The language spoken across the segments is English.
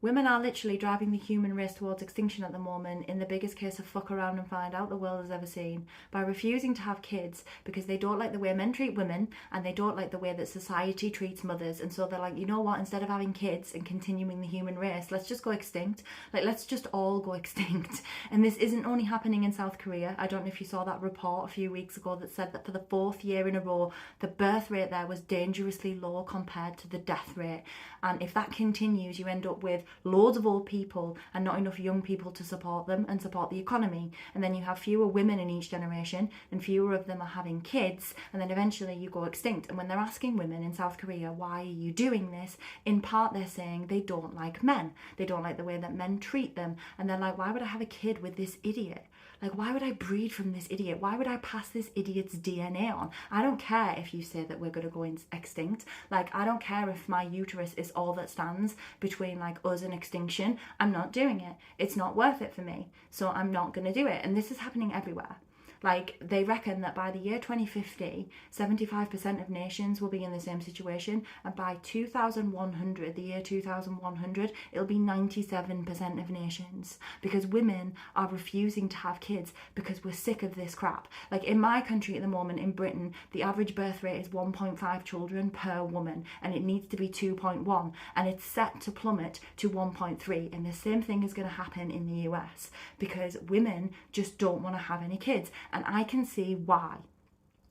Women are literally driving the human race towards extinction at the moment in the biggest case of fuck around and find out the world has ever seen, by refusing to have kids because they don't like the way men treat women and they don't like the way that society treats mothers. And so they're like, you know what, instead of having kids and continuing the human race, let's just go extinct. Like, let's just all go extinct. And this isn't only happening in South Korea. I don't know if you saw that report a few weeks ago that said that for the 4th year in a row, the birth rate there was dangerously low compared to the death rate. And if that continues, you end up with loads of old people and not enough young people to support them and support the economy. And then you have fewer women in each generation and fewer of them are having kids, and then eventually you go extinct. And when they're asking women in South Korea, why are you doing this? In part they're saying they don't like men. They don't like the way that men treat them. And they're like, why would I have a kid with this idiot? Like, why would I breed from this idiot? Why would I pass this idiot's DNA on? I don't care if you say that we're going to go extinct. Like, I don't care if my uterus is all that stands between, like, us and extinction. I'm not doing it. It's not worth it for me. So I'm not going to do it. And this is happening everywhere. Like, they reckon that by the year 2050, 75% of nations will be in the same situation, and by 2100, the year 2100, it'll be 97% of nations, because women are refusing to have kids because we're sick of this crap. Like, in my country at the moment, in Britain, the average birth rate is 1.5 children per woman, and it needs to be 2.1, and it's set to plummet to 1.3, and the same thing is going to happen in the US, because women just don't want to have any kids. And I can see why.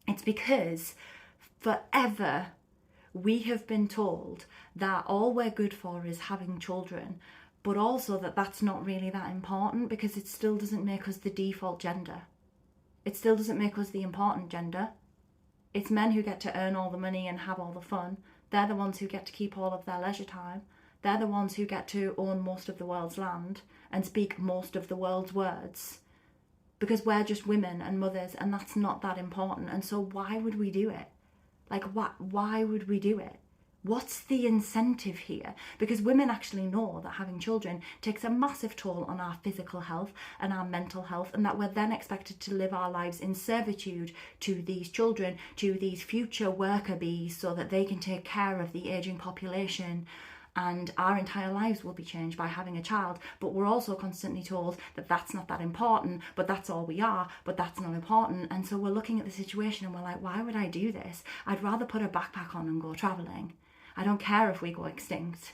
It's because forever we have been told that all we're good for is having children, but also that that's not really that important, because it still doesn't make us the default gender. It still doesn't make us the important gender. It's men who get to earn all the money and have all the fun. They're the ones who get to keep all of their leisure time. They're the ones who get to own most of the world's land and speak most of the world's words. Because we're just women and mothers, and that's not that important. And so why would we do it? Like, why would we do it? What's the incentive here? Because women actually know that having children takes a massive toll on our physical health and our mental health, and that we're then expected to live our lives in servitude to these children, to these future worker bees, so that they can take care of the aging population. And our entire lives will be changed by having a child. But we're also constantly told that that's not that important, but that's all we are, but that's not important. And so we're looking at the situation and we're like, why would I do this? I'd rather put a backpack on and go traveling. I don't care if we go extinct.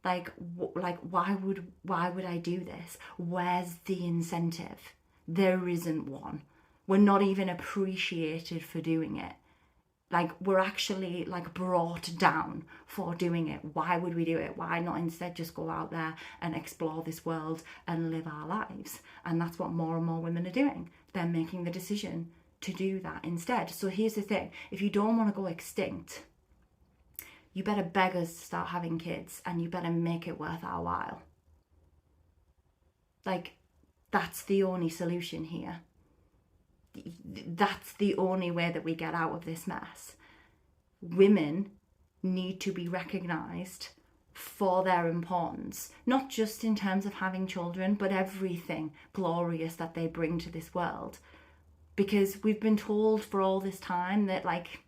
Like why would I do this? Where's the incentive? There isn't one. We're not even appreciated for doing it. Like, we're actually, like, brought down for doing it. Why would we do it? Why not instead just go out there and explore this world and live our lives? And that's what more and more women are doing. They're making the decision to do that instead. So here's the thing. If you don't want to go extinct, you better beg us to start having kids, and you better make it worth our while. Like, that's the only solution here. That's the only way that we get out of this mess. Women need to be recognised for their importance, not just in terms of having children, but everything glorious that they bring to this world. Because we've been told for all this time that, like,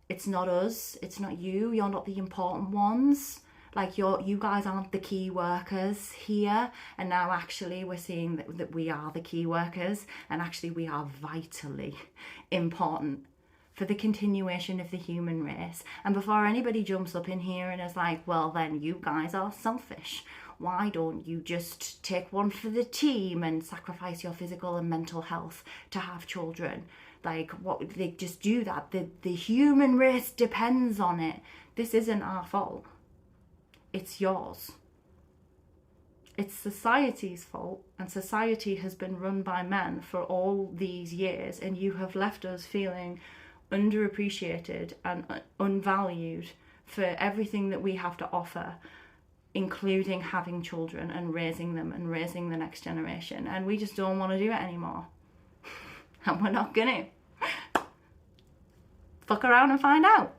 it's not us, it's not you, you're not the important ones. Like, you guys aren't the key workers here. And now actually we're seeing that we are the key workers, and actually we are vitally important for the continuation of the human race. And before anybody jumps up in here and is like, well, then you guys are selfish. Why don't you just take one for the team and sacrifice your physical and mental health to have children? Like, what, they just do that. The human race depends on it. This isn't our fault. It's yours. It's society's fault, and society has been run by men for all these years, and you have left us feeling underappreciated and unvalued for everything that we have to offer, including having children and raising them and raising the next generation. And we just don't want to do it anymore. And we're not gonna. Fuck around and find out.